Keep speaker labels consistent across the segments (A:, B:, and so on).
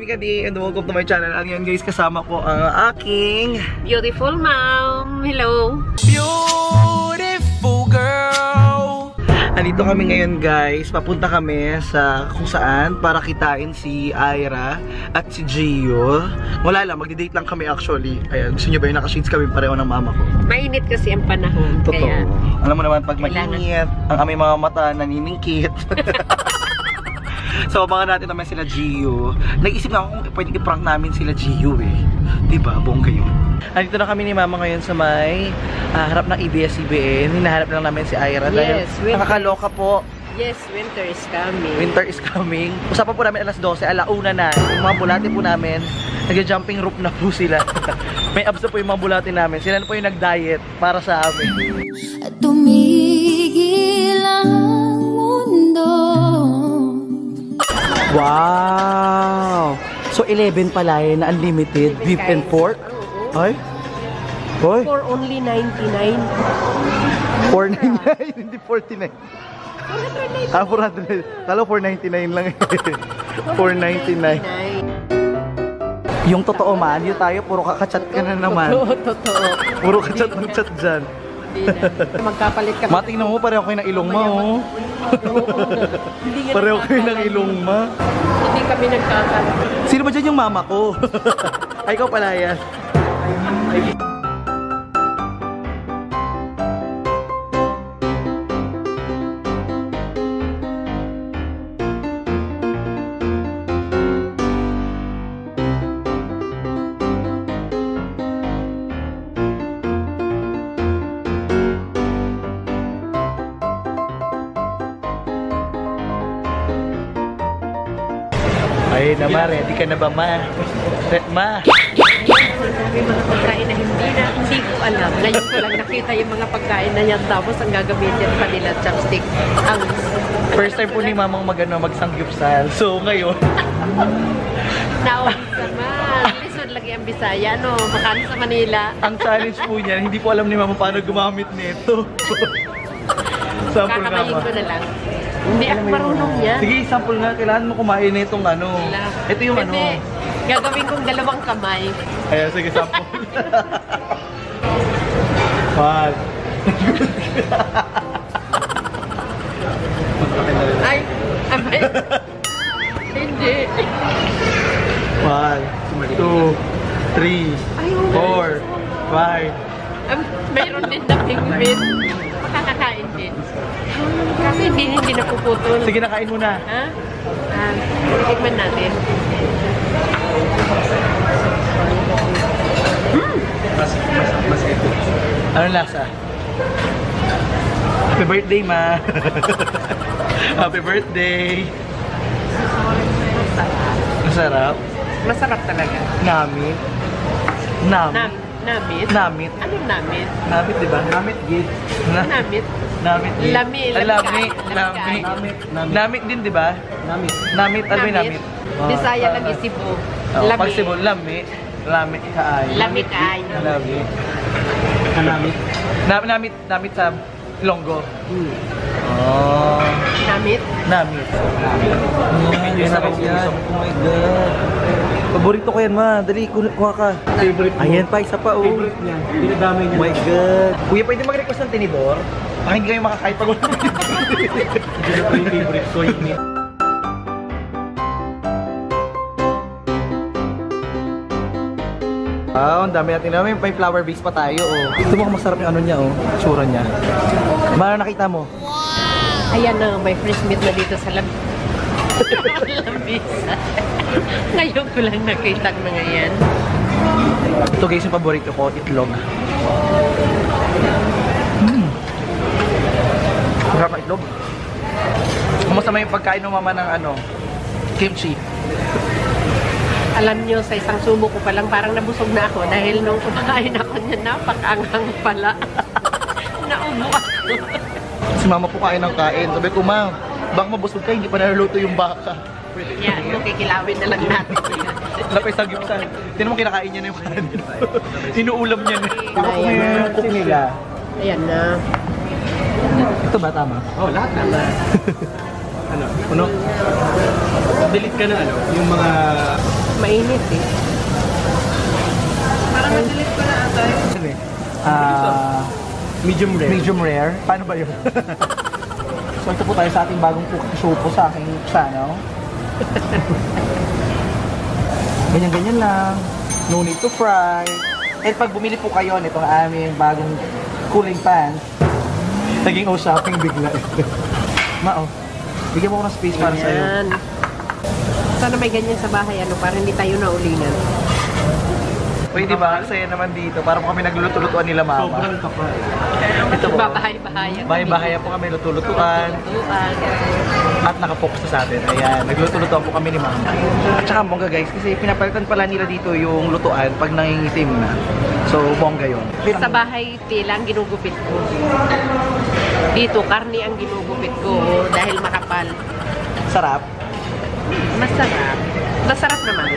A: Kadi and welcome to my channel. Ang yan guys, kasama ko ang aking
B: beautiful mom. Hello.
A: Beautiful girl. Nandito kami ngayon guys. Papunta kami sa kung saan para kitain si Ira at si Gio. Wala lang, magdi-date lang kami actually. Ayan, gusto nyo ba yung naka-shades kami pareho ng mama ko?
B: Mainit kasi ang panahon.
A: Totoo.
B: Kaya,
A: alam mo naman pag mainit, ang aming mga mata naniningkit. So, abangan natin naman sila Gio. Nag-isip na ako kung pwede i-prank namin sila Gio eh. Diba? Bongga yun. Nandito na kami ni mama ngayon sa may harap ng ABS-CBN. Hinaharap lang namin si Ira.
B: Yes,
A: dahil nakakaloka po.
B: yes, winter is coming.
A: Winter is coming. Usapan po namin alas 12, alauna na. Yung mga bulate po namin, nag-jumping rope na po sila. May abs na po yung mga bulate namin. Sila na po yung nag-diet para sa amin.
C: At tumigil ang mundo.
A: Wow! So 11 pala yun na unlimited beef and pork? Ay? Hoy?
B: For only 99.
A: 499, hindi 49. 400. Kala 499 lang eh. 499. Yung totoo man, yun tayo, puro kakachat ka na naman.
B: Totoo.
A: Puro kachat ng chat dyan.
B: Magkapalit kami.
A: Matingnan mo, pareho kayo ng ilong ma, oh. Pareho kayo ng ilong ma.
B: Hindi kami nagkakalat.
A: Sino ba dyan yung mama ko? Ay, ikaw pala yan. Ay naman, ready ka na ba ma? Ma?
B: May mga pagkain na hindi ko alam. Ngayon ko lang nakita yung mga pagkain na yan. Tapos ang gagamitin pa nila, chopstick. Ang
A: First time po ni mamang magsangyupsal. So ngayon,
B: naawang naman. Lisod lagi ang Bisaya, no? Makano sa Manila.
A: ang challenge po niya, hindi po alam ni mama paano gumamit nito. Sample nga
B: Kakamayin
A: ma.
B: ko na lang. Hindi ako marunong yan.
A: Sige, sample nga. Kailangan mo kumain na itong ano. Ito yung ano.
B: Hindi. Gagawin kong dalawang kamay.
A: Ayan, sige, sample. Wag.
B: Ay, amay. Hindi.
A: 1, 2, 3, 4, 5.
B: Mayroon din na pigment. Makakakain din. Kasi hindi napuputol.
A: Sige, nakain mo na.
B: Ha? Tikman natin.
A: Ano lasa? Happy birthday, ma. Happy birthday. Masarap.
B: Masarap talaga.
A: Namit. Namit.
B: Namit?
A: Namit.
B: Anong namit?
A: Namit, di ba? Namit, gid.
B: Namit?
A: Namit, gid.
B: Lami.
A: Lami.
B: Lami.
A: Namit din, di ba? Namit. Namit. Ano yung namit?
B: Bisaya lang isibo.
A: Lami. Pag Cebu, lami. Lami kaay.
B: Lami kaay.
A: Lami. Namit. Namit. Namit sa Ilonggo. Oh.
B: Namit?
A: Namit. Sarap yan. Oh my God. Paborito ko yan, ma. Dali, kuha ka. Favorite mo. Ayan pa, isa pa, oh. Favorite niya. Dinadamay niya. Oh my God. Kuya, pwede mag-request ng tinidor? Baka hindi kayo makakain pag wala. Hindi pa yung favorite ko, yun yun. Ang dami natin namin. May flower base pa tayo, oh. Ito mo masarap yung ano niya, oh. Tsura niya. Mara nakita mo?
B: Ayan na, may fresh meat na dito sa Lambisa. Ngayon ko lang nakita ng mga yan.
A: Ito guys, yung paborito ko, itlog. Sarap na itlog. Kumusta may pagkain ng mama ng ano? Kimchi.
B: Alam nyo, sa isang subo ko pa lang, parang nabusog na ako dahil nung kumakain ako niya, napakaanghang pala. Naubo ako.
A: Si mama po kain ng kain. Sabi ko, ma, baka mabusog ka, hindi pa naluluto yung baka.
B: Yan, kikilawin na lang natin.
A: Lapay sa gipsan. Hindi naman kinakain niya na yung kanin. Inuulam niya na.
B: Ayan na.
A: Yung cook nila.
B: Ayan na.
A: Ito ba tama?
B: Oh, lahat naman.
A: Ano?
D: Delete ka na yung mga...
B: Mainit eh. Parang na-delete ko na ata.
D: medium rare.
A: Medium rare. Paano ba yun? So ito po tayo sa ating bagong cooking show po sa aking channel. Ganyan-ganyan lang. No need to fry. At pag bumili po kayo nitong aming bagong cooling pan, naging shopping bigla. Bigyan mo ko ng space para sa'yo.
B: Ayan. Sana may ganyan sa bahay, para hindi tayo naulinan.
A: Pwede ba? Saya naman dito. Para po kami nagluluto-lutuan nila mama.
D: Sobrang kapal.
A: Ito po.
B: Bahay-bahayan.
A: Bahay-bahayan po kami luto-lutuan. At nakapokus na sa atin. Ayan, nagluluto-lutuan po kami ni mama. At saka bongga guys, kasi pinapalitan pala nila dito yung lutuan pag nangingitim na. So, bongga yun.
B: Sa bahay, tila ang ginugupit ko. Dito, karne ang ginugupit ko dahil makapal.
A: Sarap.
B: Masarap. Masarap naman.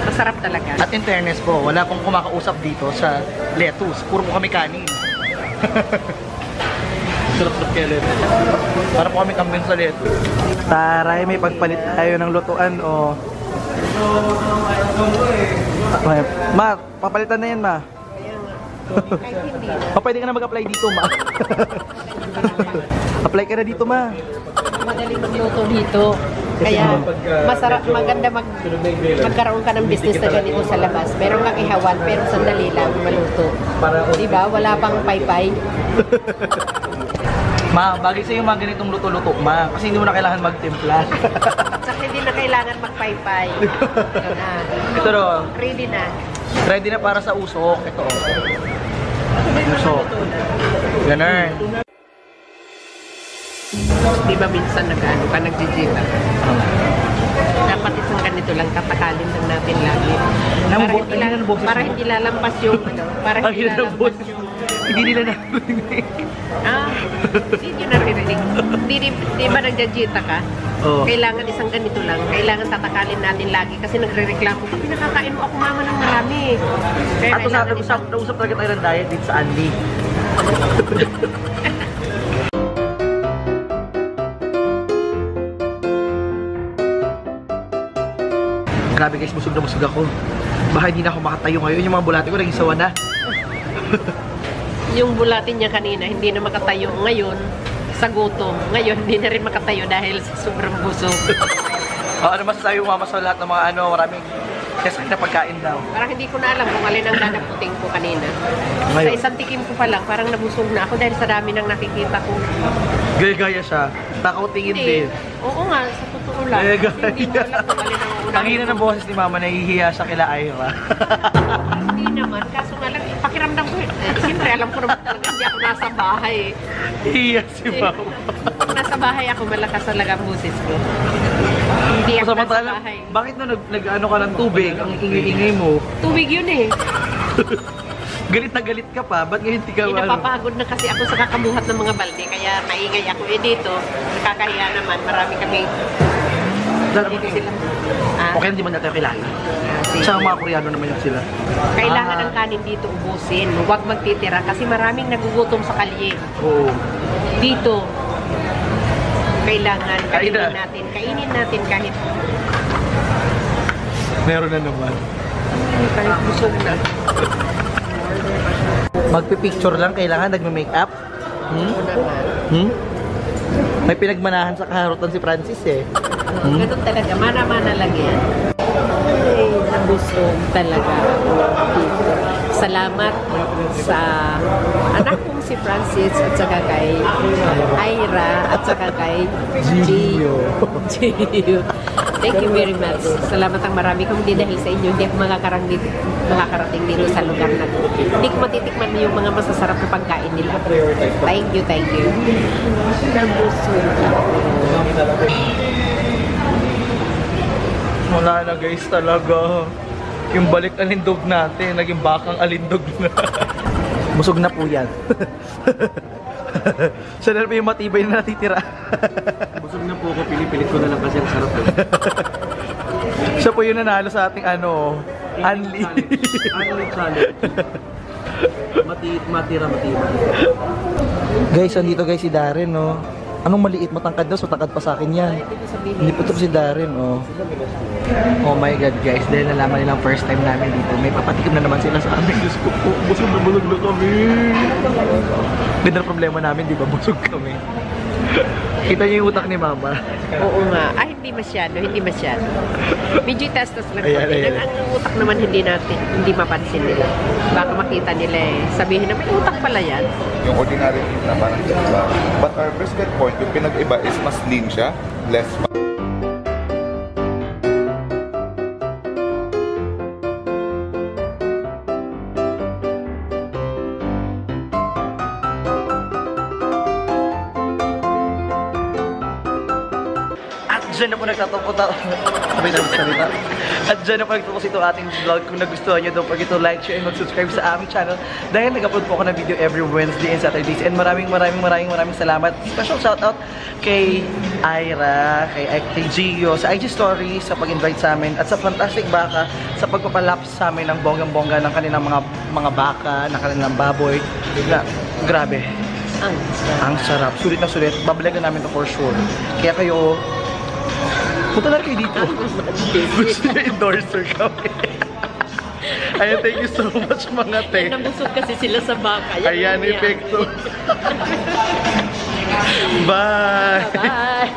B: Masarap talaga.
A: At in fairness po, wala pong kumakausap dito sa lettuce. Puro po kami kanin.
D: Sarap-sarap kaya lettuce.
A: Para po kami kambing sa lettuce. Taray, may pagpalit tayo ng lutuan o... Ma, papalitan na yan, ma.
B: Kahit hindi na.
A: Pa, pwede ka na mag-apply dito, ma. Apply ka na dito, ma.
B: Madali magluto dito. Kaya masarap, maganda magkaroon ka ng business na ganito sa labas. Meron kang ihawan pero sandali lang maluto. Diba? Wala pang paypay.
A: Ma, bagay sa'yo yung mga ganitong luto-luto, ma. Kasi hindi mo na kailangan magtimpla.
B: Saka hindi na kailangan magpaypay. Ito na.
A: Ito ro,
B: Ready na.
A: ready na para sa usok. Ito. Usok. Ganun.
B: Di ba minsan nag-ano ka, nagjijita ka? Dapat isang ganito lang, katakalin lang natin lagi. Para hindi lalampas yung, para hindi lalampas yung...
A: Hindi nila narinig.
B: Hindi nyo naririnig. Di ba nagjijita ka?
A: Oo.
B: Kailangan isang ganito lang. Kailangan tatakalin natin lagi kasi nagre-reklamo. Pag pinakakain mo ako mama ng marami. Kaya
A: At nausap talaga tayo ng diet dito sa Anli. Grabe guys, busog na busog ako. Baka hindi na ako makatayo ngayon. Yung mga bulate ko naging sawa na.
B: Yung bulatin niya kanina, hindi na makatayo. Ngayon, sa gutom. Ngayon, hindi na rin makatayo dahil sa sobrang busog.
A: Ano masasabi mo mama sa lahat ng mga maraming kasi na pagkain daw?
B: Parang hindi ko na alam kung alin ang dadaputing ko kanina.
A: Ngayon.
B: Sa isang tikim ko pa lang, parang nabusog na ako dahil sa dami ng nakikita ko.
A: Gaya-gaya siya. Takaw tingin din.
B: Oo nga, sa totoo lang.
A: Gaya-gaya.
B: Hindi ko alam kung alin ang unang.
A: Ang hina ng boses ni mama, nahihiya siya kila Ira.
B: Hindi naman, kaso nga lang, pakiramdam ko, siyempre alam ko naman talaga hindi ako nasa bahay.
A: Hiya si mama.
B: Pag nasa bahay ako, malakas talaga ang boses ko. Hindi ako nasa
A: Samantala,
B: bahay.
A: bakit nag-ano ka ng tubig? Ang ingay-ingay mo.
B: Tubig yun eh.
A: Galit na galit ka pa. Ba't ngayon di ka
B: Napapagod na kasi ako sa kakabuhat ng mga balde, kaya maingay ako. Dito, nakakahiya naman, marami kami. Dito sila.
A: Okay, hindi man natin kilala. Sa mga Koreano naman yun sila.
B: Kailangan ang kanin dito ubusin. Huwag magtitira kasi maraming nagugutom sa kalye.
A: Oo.
B: Dito, kailangan
A: Kainin
B: kainin natin kahit
A: Meron na naman.
B: kahit busog na.
A: Magpipicture lang, kailangan nagme-makeup. May pinagmanahan sa kaharutan si Francis eh.
B: Ganun talaga, mana-mana lang yan. Ay, nabusog talaga. Salamat sa anak kong si Francis at saka kay Ira at saka kay Gio. Thank you very much. Salamat ang marami. Kung hindi dahil sa inyo, hindi ako makakarating dito sa lugar na to. Hindi ko matitikman yung mga masasarap na pagkain nila. Thank you, thank you. Nabusog ako.
A: Wala na guys talaga. Yung balik alindog natin, naging bakang alindog na. Busog na po yan. Siya na yung matibay na natitira.
D: Busog na po ako, pinipilit ko na lang kasi ang sarap.
A: Siya po yung nanalo sa ating Anli.
D: Anli challenge. Matira.
A: Guys, andito guys si Darren, no? Anong maliit? Matangkad daw, so matangkad pa sa akin yan. Hindi pa ito si Darren, oh. Oh my God, guys. Dahil nalaman nilang first time namin dito, may papatikim na naman sila sa amin. Diyos ko po, busog na kami. Ganda na problema namin, di ba? Busog kami. Kita niyo yung utak ni Mama.
B: Oo nga. Ay, hindi masyado. Medyo taas-taas lang.
A: Ayan, ayan.
B: Ang utak naman hindi mapansin nila. Baka makita nila eh. Sabihin na may utak pala yan.
E: Yung ordinary meat na parang iba. But our brisket point, yung pinag-iba is mas lean siya, less fat.
A: Diyan na po nagtatapos salita. At diyan na po nagtatapos ito ating vlog. Kung nagustuhan nyo, don't forget to like, share, and mag-subscribe sa aming channel. Dahil nag-upload po ako ng video every Wednesday and Saturdays. And maraming salamat. Special shoutout kay Ira, kay Gio, sa IG Story, sa pag-invite sa amin, at sa Fantastic Baka, sa pagpapalaps sa amin ng bonggang-bongga ng kanilang mga baka, ng kanilang baboy. Na, grabe. Ang sarap. Sulit na sulit. Babalikan namin to for sure. Kaya kayo, punta na kayo dito. Gusto nyo endorser kami. Ayan, thank you so much mga te.
B: Nabusog kasi sila sa baka.
A: Ayan, epekto. Bye!
B: Bye!